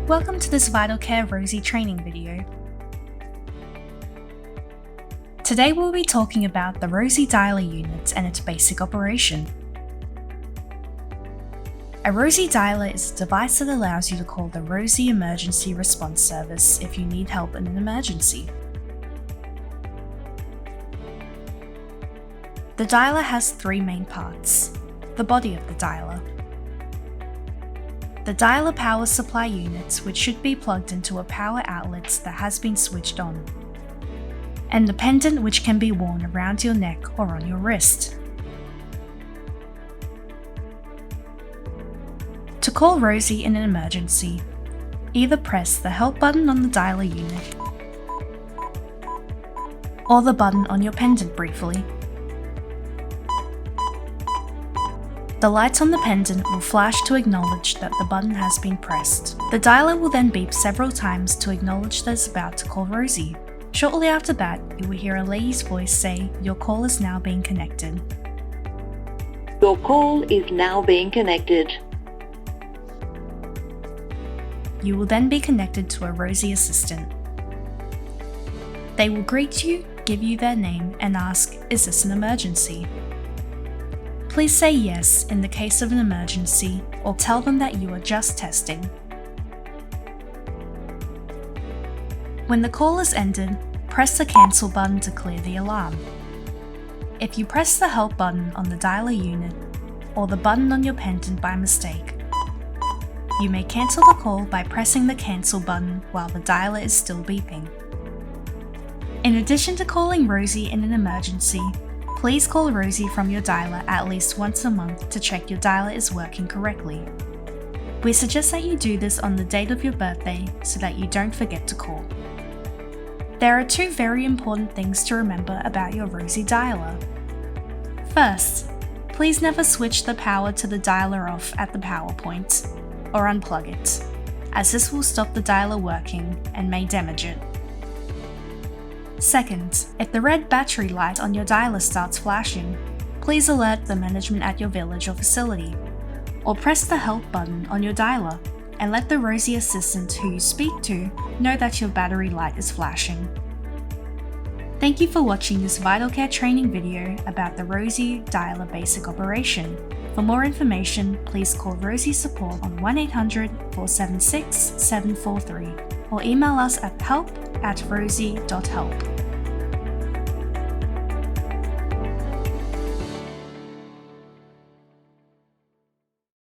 Welcome to this Vital Care Rosie training video. Today we'll be talking about the Rosie Dialler unit and its basic operation. A Rosie Dialler is a device that allows you to call the Rosie Emergency Response Service if you need help in an emergency. The dialer has three main parts: the body of the dialer, the dialer power supply unit, which should be plugged into a power outlet that has been switched on, and the pendant, which can be worn around your neck or on your wrist. To call Rosie in an emergency, either press the help button on the dialer unit or the button on your pendant briefly. The light on the pendant will flash to acknowledge that the button has been pressed. The dialer will then beep several times to acknowledge that it's about to call Rosie. Shortly after that, you will hear a lady's voice say, "Your call is now being connected." Your call is now being connected. You will then be connected to a Rosie assistant. They will greet you, give you their name, and ask, "Is this an emergency?" Please say yes in the case of an emergency, or tell them that you are just testing. When the call is ended, press the cancel button to clear the alarm. If you press the help button on the dialer unit or the button on your pendant by mistake, you may cancel the call by pressing the cancel button while the dialer is still beeping. In addition to calling Rosie in an emergency, please call Rosie from your dialer at least once a month to check your dialer is working correctly. We suggest that you do this on the date of your birthday so that you don't forget to call. There are two very important things to remember about your Rosie Dialler. First, please never switch the power to the dialer off at the power point, or unplug it, as this will stop the dialer working and may damage it. Second, if the red battery light on your dialer starts flashing, please alert the management at your village or facility, or press the help button on your dialer and let the Rosie assistant who you speak to know that your battery light is flashing. Thank you for watching this Vital Care training video about the Rosie Dialler basic operation. For more information, please call Rosie support on 1-800-476-743 or email us at help@rosie.help.